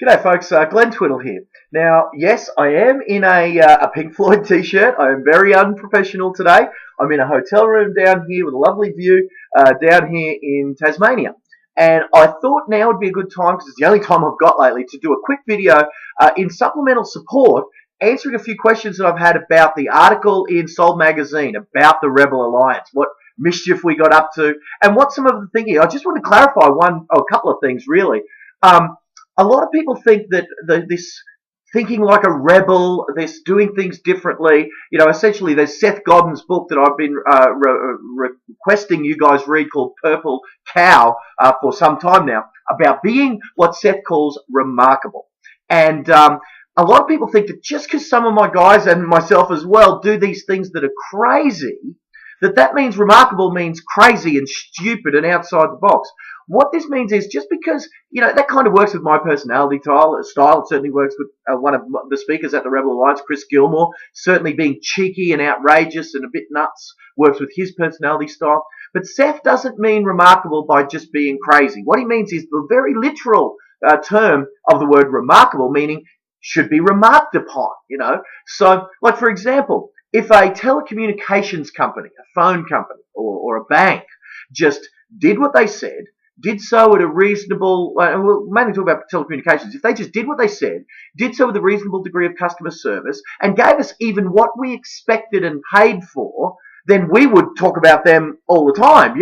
G'day folks, Glenn Twiddle here. Now, yes, I am in a Pink Floyd t-shirt. I am very unprofessional today. I'm in a hotel room down here with a lovely view down here in Tasmania. And I thought now would be a good time, because it's the only time I've got lately, to do a quick video in supplemental support, answering a few questions that I've had about the article in Soul magazine about the Rebel Alliance, what mischief we got up to, and what some of the thinking. I just want to clarify a couple of things really. A lot of people think that this thinking like a rebel, this doing things differently, essentially there's Seth Godin's book that I've been requesting you guys read called Purple Cow for some time now, about being what Seth calls remarkable. And a lot of people think that just because some of my guys and myself as well do these things that are crazy, that means remarkable means crazy and stupid and outside the box. What this means is just because, that kind of works with my personality style. It certainly works with one of the speakers at the Rebel Alliance, Chris Gilmore. Certainly being cheeky and outrageous and a bit nuts works with his personality style. But Seth doesn't mean remarkable by just being crazy. What he means is the very literal term of the word remarkable, meaning should be remarked upon, So, like for example, if a telecommunications company, a phone company, or a bank just did what they said, did so at a reasonable, we'll mainly talk about telecommunications, if they just did what they said, did so with a reasonable degree of customer service, and gave us even what we expected and paid for, then we would talk about them all the time,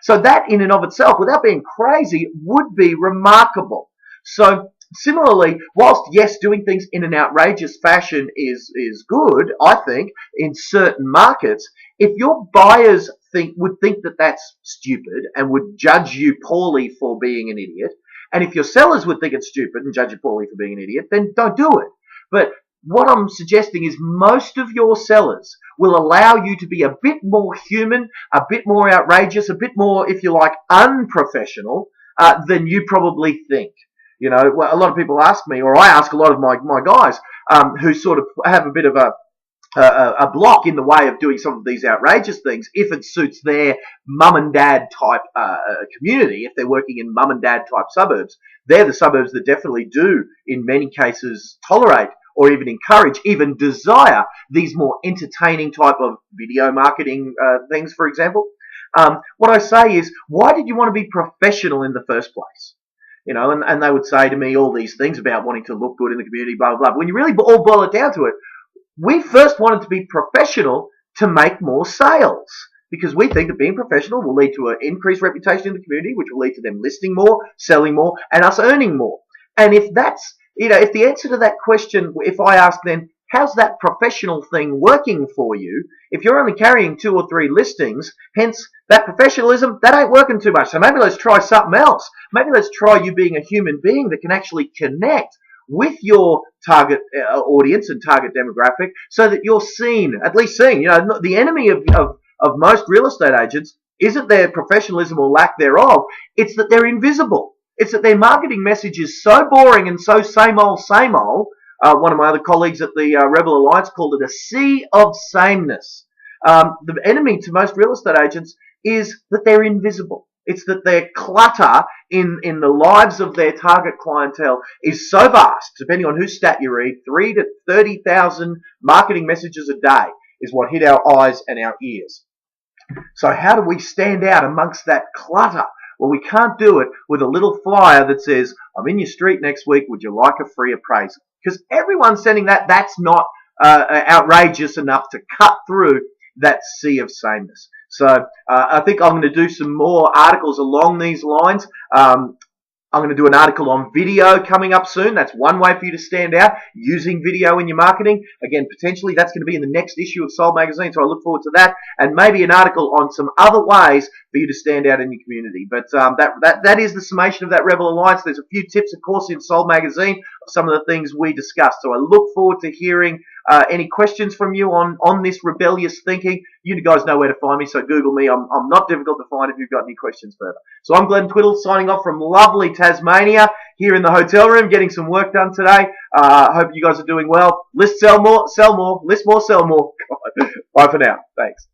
So that in and of itself, without being crazy, would be remarkable. So similarly, whilst yes, doing things in an outrageous fashion is good, I think, in certain markets, if your buyers would think that that's stupid and would judge you poorly for being an idiot, and if your sellers would think it's stupid and judge you poorly for being an idiot, then don't do it. But what I'm suggesting is most of your sellers will allow you to be a bit more human, a bit more outrageous, a bit more, if you like, unprofessional than you probably think. A lot of people ask me, or I ask a lot of my guys who sort of have a bit of a block in the way of doing some of these outrageous things if it suits their mum and dad type community. If they're working in mum and dad type suburbs, they're the suburbs that definitely do, in many cases, tolerate or even encourage, even desire these more entertaining type of video marketing things, for example. What I say is, why did you want to be professional in the first place? And they would say to me all these things about wanting to look good in the community, blah, blah, blah. When you really all boil it down to it, we first wanted to be professional to make more sales, because we think that being professional will lead to an increased reputation in the community, which will lead to them listing more, selling more, and us earning more. And if that's, if the answer to that question, if I ask then, how's that professional thing working for you? If you're only carrying 2 or 3 listings, hence that professionalism, that ain't working too much. So maybe let's try something else. Maybe let's try you being a human being that can actually connect with your target audience and target demographic, so that you're seen, at least seen. The enemy of most real estate agents isn't their professionalism or lack thereof. It's that they're invisible. It's that their marketing message is so boring and so same old, same old. One of my other colleagues at the Rebel Alliance called it a sea of sameness. The enemy to most real estate agents is that they're invisible. It's that their clutter in the lives of their target clientele is so vast, depending on whose stat you read, 3,000 to 30,000 marketing messages a day is what hit our eyes and our ears. So how do we stand out amongst that clutter? Well, we can't do it with a little flyer that says, I'm in your street next week, would you like a free appraisal? Because everyone's sending that. That's not outrageous enough to cut through that sea of sameness. So I think I'm going to do some more articles along these lines. I'm going to do an article on video coming up soon. That's one way for you to stand out, using video in your marketing. Again, potentially that's going to be in the next issue of Soul magazine, so I look forward to that. And maybe an article on some other ways for you to stand out in your community. But that is the summation of that Rebel Alliance. There's a few tips, of course, in Soul magazine of some of the things we discussed. So I look forward to hearing any questions from you on this rebellious thinking. You guys know where to find me, so Google me. I'm not difficult to find if you've got any questions further. So I'm Glenn Twiddle, signing off from lovely Tasmania, here in the hotel room, getting some work done today. Hope you guys are doing well. List, sell more, list more, sell more. Bye for now. Thanks.